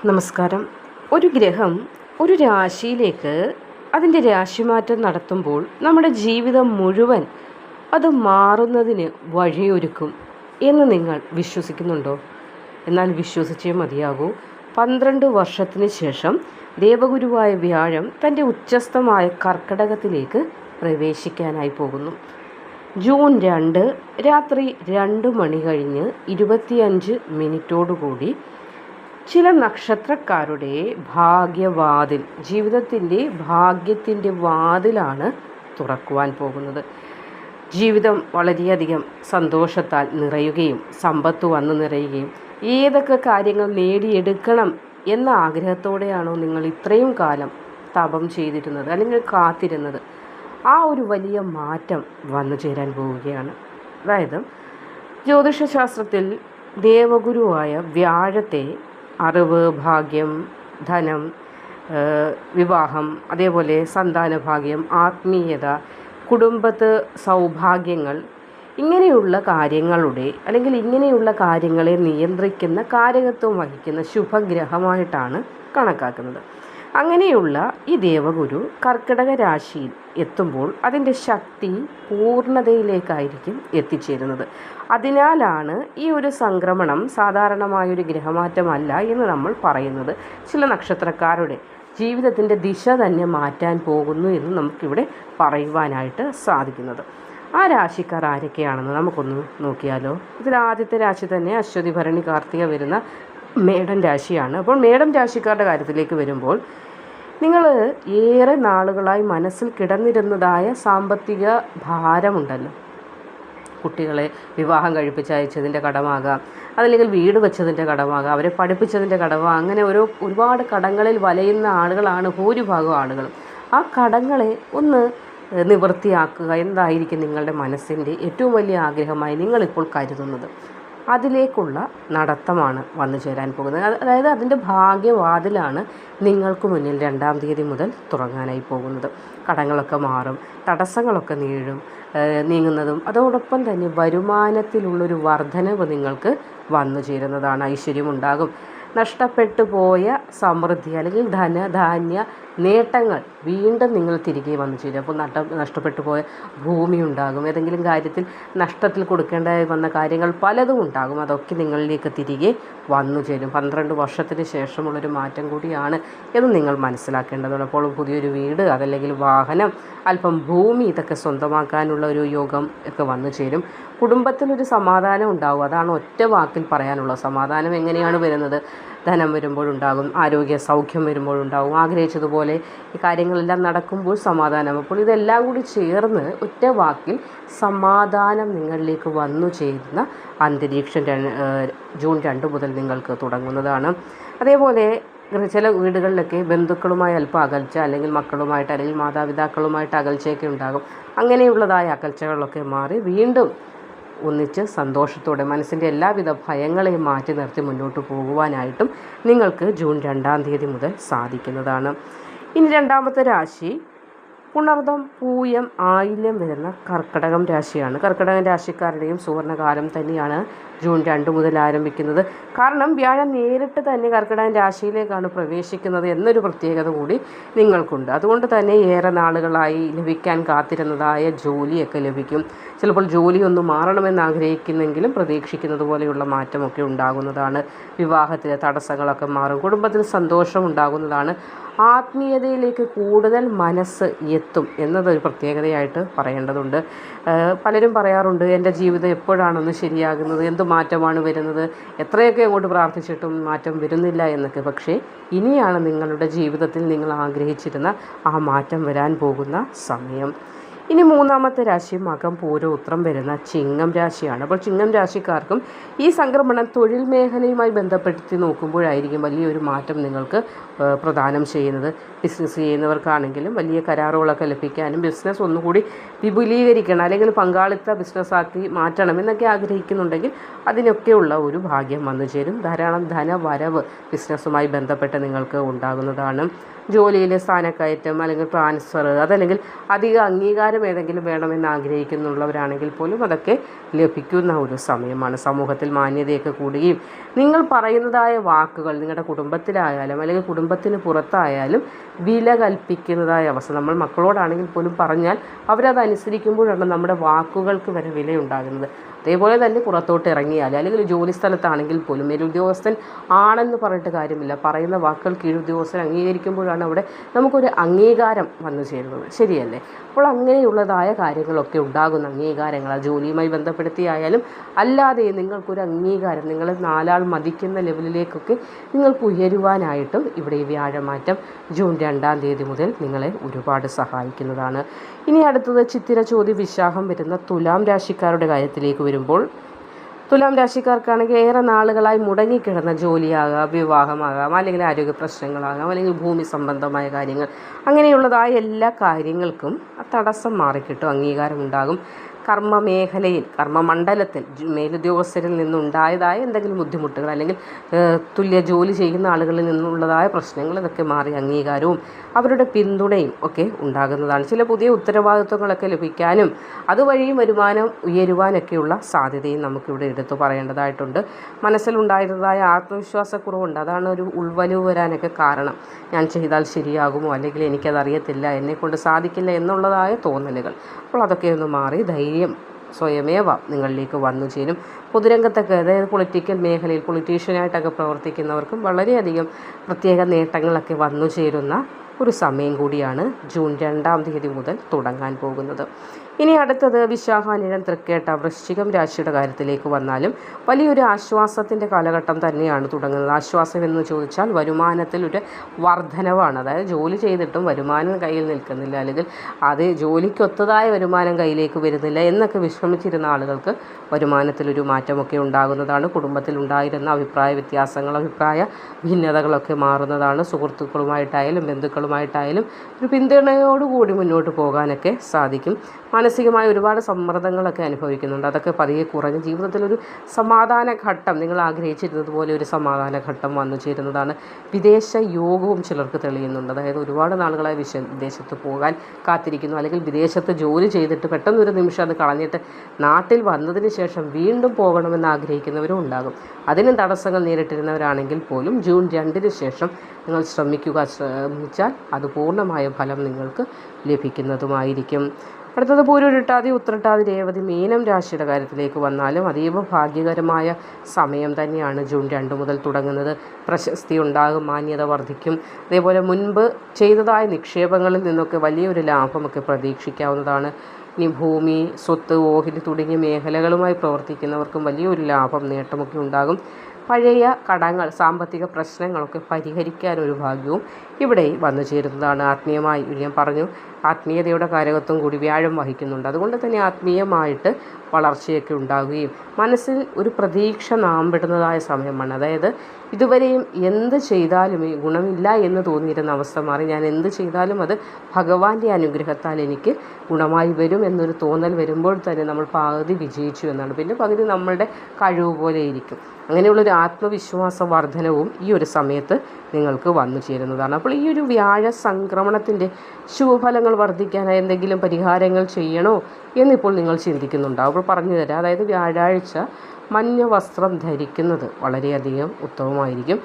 നമസ്കാരം. ഒരു ഗ്രഹം ഒരു രാശിയിലേക്ക് അതിൻ്റെ രാശിമാറ്റം നടത്തുമ്പോൾ നമ്മുടെ ജീവിതം മുഴുവൻ അത് മാറുന്നതിന് വഴിയൊരുക്കും എന്ന് നിങ്ങൾ വിശ്വസിക്കുന്നുണ്ടോ? എന്നാൽ വിശ്വസിച്ചേ മതിയാകൂ. 12 വർഷത്തിന് ശേഷം ദേവഗുരുവായ വ്യാഴം തൻ്റെ ഉച്ചസ്ഥമായ കർക്കടകത്തിലേക്ക് പ്രവേശിക്കാനായി പോകുന്നു. ജൂൺ 2 രാത്രി 2 മണി കഴിഞ്ഞ് 25 മിനിറ്റോടുകൂടി ചില നക്ഷത്രക്കാരുടെ ഭാഗ്യവാതിൽ, ജീവിതത്തിൻ്റെ ഭാഗ്യത്തിൻ്റെ വാതിലാണ് തുറക്കുവാൻ പോകുന്നത്. ജീവിതം വളരെയധികം സന്തോഷത്താൽ നിറയുകയും സമ്പത്ത് വന്നു നിറയുകയും ഏതൊക്കെ കാര്യങ്ങൾ നേടിയെടുക്കണം എന്ന ആഗ്രഹത്തോടെയാണോ നിങ്ങൾ ഇത്രയും കാലം തപം ചെയ്തിരുന്നത് അല്ലെങ്കിൽ കാത്തിരുന്നത്, ആ ഒരു വലിയ മാറ്റം വന്നു ചേരാൻ പോവുകയാണ്. അതായത് ജ്യോതിഷശാസ്ത്രത്തിൽ ദേവഗുരുവായ വ്യാഴത്തെ അറിവ്, ഭാഗ്യം, ധനം, വിവാഹം, അതേപോലെ സന്താനഭാഗ്യം, ആത്മീയത, കുടുംബത്ത് സൗഭാഗ്യങ്ങൾ, ഇങ്ങനെയുള്ള കാര്യങ്ങളുടെ അല്ലെങ്കിൽ ഇങ്ങനെയുള്ള കാര്യങ്ങളെ നിയന്ത്രിക്കുന്ന കാരകത്വം വഹിക്കുന്ന ശുഭഗ്രഹമായിട്ടാണ് കണക്കാക്കുന്നത്. അങ്ങനെയുള്ള ഈ ദേവഗുരു കർക്കിടക രാശിയിൽ എത്തുമ്പോൾ അതിൻ്റെ ശക്തി പൂർണ്ണതയിലേക്കായിരിക്കും എത്തിച്ചേരുന്നത്. അതിനാലാണ് ഈ ഒരു സംക്രമണം സാധാരണമായൊരു ഗ്രഹമാറ്റമല്ല എന്ന് നമ്മൾ പറയുന്നത്. ചില നക്ഷത്രക്കാരുടെ ജീവിതത്തിൻ്റെ ദിശ തന്നെ മാറ്റാൻ പോകുന്നു എന്ന് നമുക്കിവിടെ പറയുവാനായിട്ട് സാധിക്കുന്നത്. ആ രാശിക്കാർ ആരൊക്കെയാണെന്ന് നമുക്കൊന്ന് നോക്കിയാലോ. ഇതിൽ ആദ്യത്തെ രാശി തന്നെ അശ്വതി, ഭരണി, കാർത്തിക വരുന്ന മേടം രാശിയാണ്. അപ്പോൾ മേടം രാശിക്കാരുടെ കാര്യത്തിലേക്ക് വരുമ്പോൾ, നിങ്ങൾ ഏറെ നാളുകളായി മനസ്സിൽ കിടന്നിരുന്നതായ സാമ്പത്തിക ഭാരമുണ്ടല്ലോ. കുട്ടികളെ വിവാഹം കഴിപ്പിച്ച് അയച്ചതിൻ്റെ കടമാകാം, അതല്ലെങ്കിൽ വീട് വെച്ചതിൻ്റെ കടമാകാം, അവരെ പഠിപ്പിച്ചതിൻ്റെ കടമാകാം. അങ്ങനെ ഒരുപാട് കടങ്ങളിൽ വലയുന്ന ആളുകളാണ് ഭൂരിഭാഗം ആളുകളും. ആ കടങ്ങളെ ഒന്ന് നിവൃത്തിയാക്കുക എന്തായിരിക്കും നിങ്ങളുടെ മനസ്സിൻ്റെ ഏറ്റവും വലിയ ആഗ്രഹമായി നിങ്ങളിപ്പോൾ കരുതുന്നത്? അതിലേക്കുള്ള നടത്തമാണ് വന്നു ചേരാൻ പോകുന്നത്. അതായത് അതിൻ്റെ ഭാഗ്യവാതിലാണ് നിങ്ങൾക്ക് മുന്നിൽ 2-ാം തീയതി മുതൽ തുടങ്ങാനായി പോകുന്നത്. കടങ്ങളൊക്കെ മാറും, തടസ്സങ്ങളൊക്കെ നീങ്ങുന്നതും അതോടൊപ്പം തന്നെ വരുമാനത്തിലുള്ളൊരു വർധനവ് നിങ്ങൾക്ക് വന്നു ചേരുന്നതാണ്. ഐശ്വര്യമുണ്ടാകും. നഷ്ടപ്പെട്ടു പോയ സമൃദ്ധി അല്ലെങ്കിൽ ധനധാന്യ നേട്ടങ്ങൾ വീണ്ടും നിങ്ങൾ തിരികെ വന്നു ചേരും. അപ്പോൾ നഷ്ടപ്പെട്ടു പോയ ഭൂമി ഉണ്ടാകും, ഏതെങ്കിലും കാര്യത്തിൽ നഷ്ടത്തിൽ കൊടുക്കേണ്ടതായി വന്ന കാര്യങ്ങൾ പലതും ഉണ്ടാകും. അതൊക്കെ നിങ്ങളിലേക്ക് തിരികെ വന്നു ചേരും. 12 വർഷത്തിന് ശേഷമുള്ളൊരു മാറ്റം കൂടിയാണ് എന്ന് നിങ്ങൾ മനസ്സിലാക്കേണ്ടതുണ്ട്. അപ്പോൾ പുതിയൊരു വീട്, അതല്ലെങ്കിൽ വാഹനം, അല്പം ഭൂമി, ഇതൊക്കെ സ്വന്തമാക്കാനുള്ള ഒരു യോഗം ഒക്കെ വന്നു ചേരും. കുടുംബത്തിലൊരു സമാധാനം ഉണ്ടാകും. അതാണ് ഒറ്റ വാക്കിൽ പറയാനുള്ള സമാധാനം. എങ്ങനെയാണ് വരുന്നത്? ധനം വരുമ്പോഴുണ്ടാകും, ആരോഗ്യ സൗഖ്യം വരുമ്പോഴുണ്ടാകും, ആഗ്രഹിച്ചതുപോലെ ഈ കാര്യങ്ങളെല്ലാം നടക്കുമ്പോൾ സമാധാനം. അപ്പോൾ ഇതെല്ലാം കൂടി ചേർന്ന് ഒറ്റ വാക്കിൽ സമാധാനം നിങ്ങളിലേക്ക് വന്നു ചേരുന്ന അന്തരീക്ഷം ജൂൺ 2 മുതൽ നിങ്ങൾക്ക് തുടങ്ങുന്നതാണ്. അതേപോലെ ചില വീടുകളിലൊക്കെ ബന്ധുക്കളുമായി അല്പം അകൽച്ച, അല്ലെങ്കിൽ മക്കളുമായിട്ട് അല്ലെങ്കിൽ മാതാപിതാക്കളുമായിട്ട് അകൽച്ചയൊക്കെ ഉണ്ടാകും. അങ്ങനെയുള്ളതായ അകൽച്ചകളൊക്കെ മാറി വീണ്ടും ഒന്നിച്ച് സന്തോഷത്തോടെ മനസ്സിൻ്റെ എല്ലാവിധ ഭയങ്ങളെയും മാറ്റി നിർത്തി മുന്നോട്ട് പോകുവാനായിട്ടും നിങ്ങൾക്ക് ജൂൺ 2-ാം തീയതി മുതൽ സാധിക്കുന്നതാണ്. ഇനി 2-ാമത്തെ രാശി പുണർദം, പൂയം, ആയില്യം വരുന്ന കർക്കടകം രാശിയാണ്. കർക്കടകം രാശിക്കാരുടെയും സുവർണകാലം തന്നെയാണ് ജൂൺ 2 മുതൽ ആരംഭിക്കുന്നത്. കാരണം വ്യാഴം നേരിട്ട് തന്നെ കർക്കടകം രാശിയിലേക്കാണ് പ്രവേശിക്കുന്നത് എന്നൊരു പ്രത്യേകത കൂടി നിങ്ങൾക്കുണ്ട്. അതുകൊണ്ട് തന്നെ ഏറെ നാളുകളായി ലഭിക്കാൻ കാത്തിരുന്നതായ ജോലിയൊക്കെ ലഭിക്കും. ചിലപ്പോൾ ജോലി ഒന്ന് മാറണമെന്ന് ആഗ്രഹിക്കുന്നെങ്കിലും പ്രതീക്ഷിക്കുന്നത് പോലെയുള്ള മാറ്റമൊക്കെ ഉണ്ടാകുന്നതാണ്. വിവാഹത്തിലെ തടസ്സങ്ങളൊക്കെ മാറും. കുടുംബത്തിൽ സന്തോഷം ഉണ്ടാകുന്നതാണ്. ആത്മീയതയിലേക്ക് കൂടുതൽ മനസ്സ് എത്തും എന്നതൊരു പ്രത്യേകതയായിട്ട് പറയേണ്ടതുണ്ട്. പലരും പറയാറുണ്ട്, എൻ്റെ ജീവിതം എപ്പോഴാണൊന്ന് ശരിയാകുന്നത്, എന്ത് മാറ്റമാണ് വരുന്നത്, എത്രയൊക്കെ അങ്ങോട്ട് പ്രാർത്ഥിച്ചിട്ടും മാറ്റം വരുന്നില്ല എന്നൊക്കെ. പക്ഷേ ഇനിയാണ് നിങ്ങളുടെ ജീവിതത്തിൽ നിങ്ങൾ ആഗ്രഹിച്ചിരുന്ന ആ മാറ്റം വരാൻ പോകുന്ന സമയം. ഇനി 3-ാമത്തെ രാശി മകം, പൂരം, ഉത്രം വരുന്ന ചിങ്ങം രാശിയാണ്. അപ്പോൾ ചിങ്ങം രാശിക്കാർക്കും ഈ സംക്രമണം തൊഴിൽ മേഖലയുമായി ബന്ധപ്പെടുത്തി നോക്കുമ്പോഴായിരിക്കും വലിയൊരു മാറ്റം നിങ്ങൾക്ക് പ്രദാനം ചെയ്യുന്നത്. ബിസിനസ് ചെയ്യുന്നവർക്കാണെങ്കിലും വലിയ കരാറുകളൊക്കെ ലഭിക്കാനും ബിസിനസ് ഒന്നുകൂടി വിപുലീകരിക്കണം, അല്ലെങ്കിൽ പങ്കാളിത്ത ബിസിനസ്സാക്കി മാറ്റണം എന്നൊക്കെ ആഗ്രഹിക്കുന്നുണ്ടെങ്കിൽ അതിനൊക്കെയുള്ള ഒരു ഭാഗ്യം വന്നു ചേരും. ധാരാളം ധനവരവ് ബിസിനസ്സുമായി ബന്ധപ്പെട്ട് നിങ്ങൾക്ക് ഉണ്ടാകുന്നതാണ്. ജോലിയിലെ സ്ഥാനക്കയറ്റം, അല്ലെങ്കിൽ ട്രാൻസ്ഫർ, അതല്ലെങ്കിൽ അധിക അംഗീകാരം അംഗീകാരം ഏതെങ്കിലും വേണമെന്ന് ആഗ്രഹിക്കുന്നുള്ളവരാണെങ്കിൽ പോലും അതൊക്കെ ലഭിക്കുന്ന ഒരു സമയമാണ്. സമൂഹത്തിൽ മാന്യതയൊക്കെ കൂടുകയും നിങ്ങൾ പറയുന്നതായ വാക്കുകൾ നിങ്ങളുടെ കുടുംബത്തിലായാലും അല്ലെങ്കിൽ കുടുംബത്തിന് പുറത്തായാലും വില കൽപ്പിക്കുന്നതായ അവസ്ഥ. നമ്മൾ മക്കളോടാണെങ്കിൽ പോലും പറഞ്ഞാൽ അവരത് അനുസരിക്കുമ്പോഴാണ് നമ്മുടെ വാക്കുകൾക്ക് വരെ വിലയുണ്ടാകുന്നത്. അതേപോലെ തന്നെ പുറത്തോട്ട് ഇറങ്ങിയാൽ അല്ലെങ്കിൽ ജോലി സ്ഥലത്താണെങ്കിൽ പോലും മേലുദ്യോഗസ്ഥൻ ആണെന്ന് പറഞ്ഞിട്ട് കാര്യമില്ല, പറയുന്ന വാക്കുകൾ കീഴുദ്യോഗസ്ഥൻ അംഗീകരിക്കുമ്പോഴാണ് അവിടെ നമുക്കൊരു അംഗീകാരം വന്നു ചേരുന്നത്. ശരിയല്ലേ? അപ്പോൾ അങ്ങനെയുള്ളതായ കാര്യങ്ങളൊക്കെ ഉണ്ടാകുന്ന അംഗീകാരങ്ങൾ ആ ജോലിയുമായി ബന്ധപ്പെടുത്തിയായാലും അല്ലാതെ നിങ്ങൾക്കൊരു അംഗീകാരം, നിങ്ങളെ നാലാൾ മതിക്കുന്ന ലെവലിലേക്കൊക്കെ നിങ്ങൾക്ക് ഉയരുവാനായിട്ടും ഇവിടെ ഈ വ്യാഴമാറ്റം ജൂൺ 2-ാം തീയതി മുതൽ നിങ്ങളെ ഒരുപാട് സഹായിക്കുന്നതാണ്. ഇനി അടുത്തത് ചിത്തിര ചോതി വിശാഖം വരുന്ന തുലാം രാശിക്കാരുടെ കാര്യത്തിലേക്ക് വരുമ്പോൾ, തുലാം രാശിക്കാർക്കാണെങ്കിൽ ഏറെ നാളുകളായി മുടങ്ങിക്കിടന്ന ജോലിയാകാം, വിവാഹമാകാം, അല്ലെങ്കിൽ ആരോഗ്യ പ്രശ്നങ്ങളാകാം, അല്ലെങ്കിൽ ഭൂമി സംബന്ധമായ കാര്യങ്ങൾ, അങ്ങനെയുള്ളതായ എല്ലാ കാര്യങ്ങൾക്കും ആ തടസ്സം മാറിക്കിട്ടും, അംഗീകാരം ഉണ്ടാകും. കർമ്മമേഖലയിൽ കർമ്മമണ്ഡലത്തിൽ മേലുദ്യോഗസ്ഥരിൽ നിന്നുണ്ടായതായ എന്തെങ്കിലും ബുദ്ധിമുട്ടുകൾ അല്ലെങ്കിൽ തുല്യ ജോലി ചെയ്യുന്ന ആളുകളിൽ നിന്നുള്ളതായ പ്രശ്നങ്ങൾ ഇതൊക്കെ മാറി അംഗീകാരവും അവരുടെ പിന്തുണയും ഒക്കെ ഉണ്ടാകുന്നതാണ്. ചില പുതിയ ഉത്തരവാദിത്വങ്ങളൊക്കെ ലഭിക്കാനും അതുവഴിയും വരുമാനം ഉയരുവാനൊക്കെയുള്ള സാധ്യതയും നമുക്കിവിടെ എടുത്തു പറയേണ്ടതായിട്ടുണ്ട്. മനസ്സിലുണ്ടായിരുന്നതായ ആത്മവിശ്വാസക്കുറവുണ്ട്, അതാണ് ഒരു ഉൾവലിവ് വരാനൊക്കെ കാരണം. ഞാൻ ചെയ്താൽ ശരിയാകുമോ, അല്ലെങ്കിൽ എനിക്കതറിയത്തില്ല, എന്നെക്കൊണ്ട് സാധിക്കില്ല എന്നുള്ളതായ തോന്നലുകൾ. അപ്പോൾ അതൊക്കെ ഒന്ന് മാറി ധൈര്യം സ്വയമേവ നിങ്ങളിലേക്ക് വന്നു ചേരും. പൊതുരംഗത്തൊക്കെ, അതായത് പൊളിറ്റിക്കൽ മേഖലയിൽ പൊളിറ്റീഷ്യനായിട്ടൊക്കെ പ്രവർത്തിക്കുന്നവർക്കും വളരെയധികം പ്രത്യേക നേട്ടങ്ങളൊക്കെ വന്നു ചേരുന്ന ഒരു സമയം കൂടിയാണ് ജൂൺ 2-ാം തീയതി മുതൽ തുടങ്ങാൻ പോകുന്നത്. ഇനി അടുത്തത് വിശാഖാനിഴം തൃക്കേട്ട വൃശ്ചികം രാശിയുടെ കാര്യത്തിലേക്ക് വന്നാലും വലിയൊരു ആശ്വാസത്തിൻ്റെ കാലഘട്ടം തന്നെയാണ് തുടങ്ങുന്നത്. ആശ്വാസം എന്ന് ചോദിച്ചാൽ വരുമാനത്തിൽ ഒരു വർധനവാണ്. അതായത് ജോലി ചെയ്തിട്ടും വരുമാനം കയ്യിൽ നിൽക്കുന്നില്ല, അല്ലെങ്കിൽ അത് ജോലിക്കൊത്തതായ വരുമാനം കയ്യിലേക്ക് വരുന്നില്ല എന്നൊക്കെ വിഷമിച്ചിരുന്ന ആളുകൾക്ക് വരുമാനത്തിലൊരു മാറ്റമൊക്കെ ഉണ്ടാകുന്നതാണ്. കുടുംബത്തിൽ ഉണ്ടായിരുന്ന അഭിപ്രായ വ്യത്യാസങ്ങൾ, അഭിപ്രായ ഭിന്നതകളൊക്കെ മാറുന്നതാണ്. സുഹൃത്തുക്കളുമായിട്ടായാലും ബന്ധുക്കളുമായിട്ടായാലും ഒരു പിന്തുണയോടുകൂടി മുന്നോട്ട് പോകാനൊക്കെ സാധിക്കും. മാനസികമായ ഒരുപാട് സമ്മർദ്ദങ്ങളൊക്കെ അനുഭവിക്കുന്നുണ്ട്, അതൊക്കെ പതിയെ കുറഞ്ഞ് ജീവിതത്തിലൊരു സമാധാന ഘട്ടം, നിങ്ങൾ ആഗ്രഹിച്ചിരുന്നത് പോലെ ഒരു സമാധാന ഘട്ടം വന്നു ചേരുന്നതാണ്. വിദേശ യോഗവും ചിലർക്ക് തെളിയുന്നുണ്ട്. അതായത് ഒരുപാട് നാളുകളായി വിദേശത്ത് പോകാൻ കാത്തിരിക്കുന്നു, അല്ലെങ്കിൽ വിദേശത്ത് ജോലി ചെയ്തിട്ട് പെട്ടെന്നൊരു നിമിഷം അത് കളഞ്ഞിട്ട് നാട്ടിൽ വന്നതിന് ശേഷം വീണ്ടും പോകണമെന്ന് ആഗ്രഹിക്കുന്നവരും ഉണ്ടാകും. അതിനും തടസ്സങ്ങൾ നേരിട്ടിരുന്നവരാണെങ്കിൽ പോലും ജൂൺ 2-ന് ശേഷം നിങ്ങൾ ശ്രമിച്ചാൽ അത് പൂർണ്ണമായ ഫലം നിങ്ങൾക്ക് ലഭിക്കുന്നതുമായിരിക്കും. അടുത്തത് പൂരുരുട്ടാതി ഉത്രട്ടാതി രേവതി മീനം രാശിയുടെ കാര്യത്തിലേക്ക് വന്നാലും അതീവ ഭാഗ്യകരമായ സമയം തന്നെയാണ് ജൂൺ 2 മുതൽ തുടങ്ങുന്നത്. പ്രശസ്തി ഉണ്ടാകും, മാന്യത വർദ്ധിക്കും. അതേപോലെ മുൻപ് ചെയ്തതായ നിക്ഷേപങ്ങളിൽ നിന്നൊക്കെ വലിയൊരു ലാഭമൊക്കെ പ്രതീക്ഷിക്കാവുന്നതാണ്. ഇനി ഭൂമി, സ്വത്ത്, ഓഹരി തുടങ്ങിയ മേഖലകളുമായി പ്രവർത്തിക്കുന്നവർക്കും വലിയൊരു ലാഭം, നേട്ടമൊക്കെ ഉണ്ടാകും. പഴയ കടങ്ങൾ, സാമ്പത്തിക പ്രശ്നങ്ങളൊക്കെ പരിഹരിക്കാനൊരു ഭാഗ്യവും ഇവിടെ വന്നു ചേരുന്നതാണ്. ആത്മീയമായി ഞാൻ പറഞ്ഞു, ആത്മീയതയുടെ കാരകത്വം കൂടി വ്യാഴം വഹിക്കുന്നുണ്ട്. അതുകൊണ്ട് തന്നെ ആത്മീയമായിട്ട് വളർച്ചയൊക്കെ ഉണ്ടാകുകയും മനസ്സിൽ ഒരു പ്രതീക്ഷ നാമ്പിടുന്നതായ സമയമാണ്. അതായത് ഇതുവരെയും എന്ത് ചെയ്താലും ഈ ഗുണമില്ല എന്ന് തോന്നിയിരുന്ന അവസ്ഥ മാറി ഞാൻ എന്ത് ചെയ്താലും അത് ഭഗവാന്റെ അനുഗ്രഹത്താൽ എനിക്ക് ഗുണമായി വരും എന്നൊരു തോന്നൽ വരുമ്പോൾ തന്നെ നമ്മൾ പകുതി വിജയിച്ചു എന്നാണ്. പിന്നെ പകുതി നമ്മളുടെ കഴിവ് പോലെ ഇരിക്കും. അങ്ങനെയുള്ളൊരു ആത്മവിശ്വാസ വർധനവും ഈ ഒരു സമയത്ത് നിങ്ങൾക്ക് വന്നു ചേരുന്നതാണ്. അപ്പോൾ ഈ ഒരു വ്യാഴ സംക്രമണത്തിൻ്റെ ശുഭഫലങ്ങൾ വർദ്ധിക്കാനായി എന്തെങ്കിലും പരിഹാരങ്ങൾ ചെയ്യണോ എന്നിപ്പോൾ നിങ്ങൾ ചിന്തിക്കുന്നുണ്ടാവും. അപ്പോൾ പറഞ്ഞു തരാം. അതായത് വ്യാഴാഴ്ച മഞ്ഞ വസ്ത്രം ധരിക്കുന്നത് വളരെയധികം ഉത്തമമായിരിക്കും.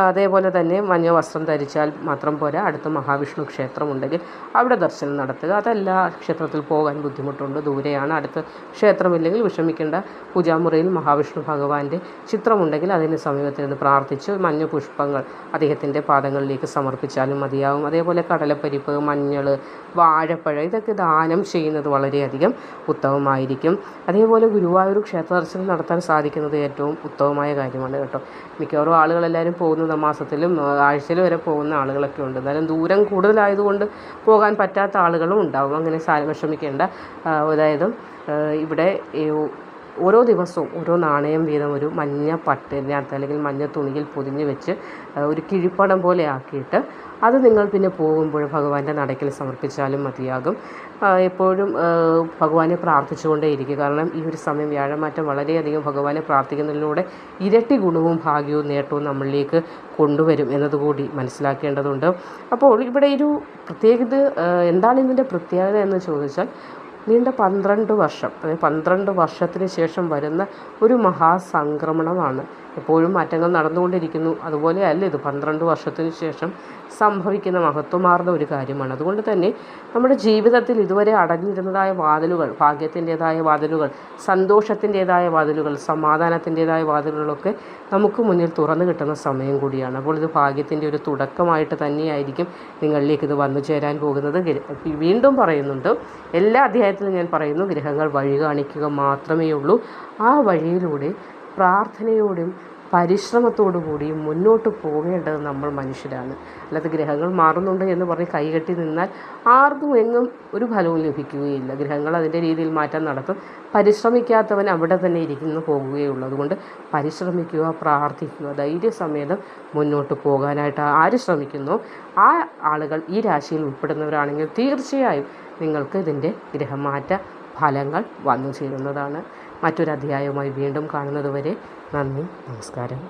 അതേപോലെ തന്നെ മഞ്ഞ വസ്ത്രം ധരിച്ചാൽ മാത്രം പോരാ, അടുത്ത മഹാവിഷ്ണു ക്ഷേത്രമുണ്ടെങ്കിൽ അവിടെ ദർശനം നടത്തുക. അതല്ല ക്ഷേത്രത്തിൽ പോകാൻ ബുദ്ധിമുട്ടുണ്ട്, ദൂരെയാണ്, അടുത്ത ക്ഷേത്രമില്ലെങ്കിൽ വിഷമിക്കേണ്ട. പൂജാമുറിയിൽ മഹാവിഷ്ണു ഭഗവാന്റെ ചിത്രമുണ്ടെങ്കിൽ അതിന് സമീപത്തിരുന്ന് പ്രാർത്ഥിച്ച് മഞ്ഞ പുഷ്പങ്ങൾ അദ്ദേഹത്തിൻ്റെ പാദങ്ങളിലേക്ക് സമർപ്പിച്ചാലും മതിയാവും. അതേപോലെ കടലപ്പരിപ്പ്, മഞ്ഞൾ, വാഴപ്പഴം ഇതൊക്കെ ദാനം ചെയ്യുന്നത് വളരെയധികം ഉത്തമമായിരിക്കും. അതേപോലെ ഗുരുവായൂർ ക്ഷേത്ര ദർശനം നടത്താൻ സാധിക്കുന്നത് ഏറ്റവും ഉത്തമമായ കാര്യമാണ് കേട്ടോ. മിക്കവാറും ആളുകളെല്ലാവരും പോകുന്നത് മാസത്തിലും ആഴ്ചയിലും വരെ പോകുന്ന ആളുകളൊക്കെ ഉണ്ട്. എന്നാലും ദൂരം കൂടുതലായതുകൊണ്ട് പോകാൻ പറ്റാത്ത ആളുകളും ഉണ്ടാവും. അങ്ങനെ വിഷമിക്കേണ്ട. അതായത് ഇവിടെ ഓരോ ദിവസവും ഓരോ നാണയം വീതം ഒരു മഞ്ഞ പട്ടിനകത്ത് അല്ലെങ്കിൽ മഞ്ഞ തുണിയിൽ പൊതിഞ്ഞ് വെച്ച് ഒരു കിഴിപ്പണം പോലെ ആക്കിയിട്ട് അത് നിങ്ങൾ പിന്നെ പോകുമ്പോൾ ഭഗവാന്റെ നടയ്ക്കൽ സമർപ്പിച്ചാലും മതിയാകും. എപ്പോഴും ഭഗവാനെ പ്രാർത്ഥിച്ചുകൊണ്ടേ ഇരിക്കുക. കാരണം ഈ ഒരു സമയം വ്യാഴമാറ്റം വളരെയധികം ഭഗവാനെ പ്രാർത്ഥിക്കുന്നതിലൂടെ ഇരട്ടി ഗുണവും ഭാഗ്യവും നേട്ടവും നമ്മളിലേക്ക് കൊണ്ടുവരും എന്നതുകൂടി മനസ്സിലാക്കേണ്ടതുണ്ട്. അപ്പോൾ ഇവിടെ ഒരു പ്രത്യേകത എന്താണ് ഇതിൻ്റെ പ്രത്യേകത എന്ന് ചോദിച്ചാൽ, നീണ്ട 12 വർഷം, അതായത് 12 വർഷത്തിന് ശേഷം വരുന്ന ഒരു മഹാസംക്രമണമാണ്. എപ്പോഴും മാറ്റങ്ങൾ നടന്നുകൊണ്ടിരിക്കുന്നു. അതുപോലെയല്ല ഇത് 12 വർഷത്തിന് ശേഷം സംഭവിക്കുന്ന മഹത്വമാർന്ന ഒരു കാര്യമാണ്. അതുകൊണ്ട് തന്നെ നമ്മുടെ ജീവിതത്തിൽ ഇതുവരെ അടഞ്ഞിരുന്നതായ വാതിലുകൾ, ഭാഗ്യത്തിൻ്റേതായ വാതിലുകൾ, സന്തോഷത്തിൻ്റേതായ വാതിലുകൾ, സമാധാനത്തിൻ്റേതായ വാതിലുകളൊക്കെ നമുക്ക് മുന്നിൽ തുറന്നു കിട്ടുന്ന സമയം കൂടിയാണ്. അപ്പോൾ ഇത് ഭാഗ്യത്തിൻ്റെ ഒരു തുടക്കമായിട്ട് തന്നെയായിരിക്കും നിങ്ങളിലേക്ക് ഇത് വന്നു ചേരാൻ പോകുന്നത്. വീണ്ടും പറയുന്നുണ്ട്, എല്ലാ അധ്യായത്തിലും ഞാൻ പറയുന്നു, ഗ്രഹങ്ങൾ വഴി കാണിക്കുക മാത്രമേ ഉള്ളൂ. ആ വഴിയിലൂടെ പ്രാർത്ഥനയോടും പരിശ്രമത്തോടു കൂടിയും മുന്നോട്ട് പോകേണ്ടത് നമ്മൾ മനുഷ്യരാണ്. അല്ലാതെ ഗ്രഹങ്ങൾ മാറുന്നുണ്ട് എന്ന് പറഞ്ഞ് കൈകെട്ടി നിന്നാൽ ആർക്കും എങ്ങും ഒരു ഫലവും ലഭിക്കുകയില്ല. ഗ്രഹങ്ങൾ അതിൻ്റെ രീതിയിൽ മാറ്റം നടത്തും. പരിശ്രമിക്കാത്തവൻ അവിടെ തന്നെ ഇരിക്കുന്നു പോകുകയുള്ളൂ. അതുകൊണ്ട് പരിശ്രമിക്കുക, പ്രാർത്ഥിക്കുക, ധൈര്യസമേതം മുന്നോട്ട് പോകാനായിട്ട് ആര് ശ്രമിക്കുന്നോ ആ ആളുകൾ ഈ രാശിയിൽ ഉൾപ്പെടുന്നവരാണെങ്കിൽ തീർച്ചയായും നിങ്ങൾക്ക് ഇതിൻ്റെ ഗ്രഹമാറ്റ ഫലങ്ങൾ വന്നു ചേരുന്നതാണ്. മറ്റൊരധ്യായവുമായി വീണ്ടും കാണുന്നതുവരെ നന്ദി, നമസ്കാരം.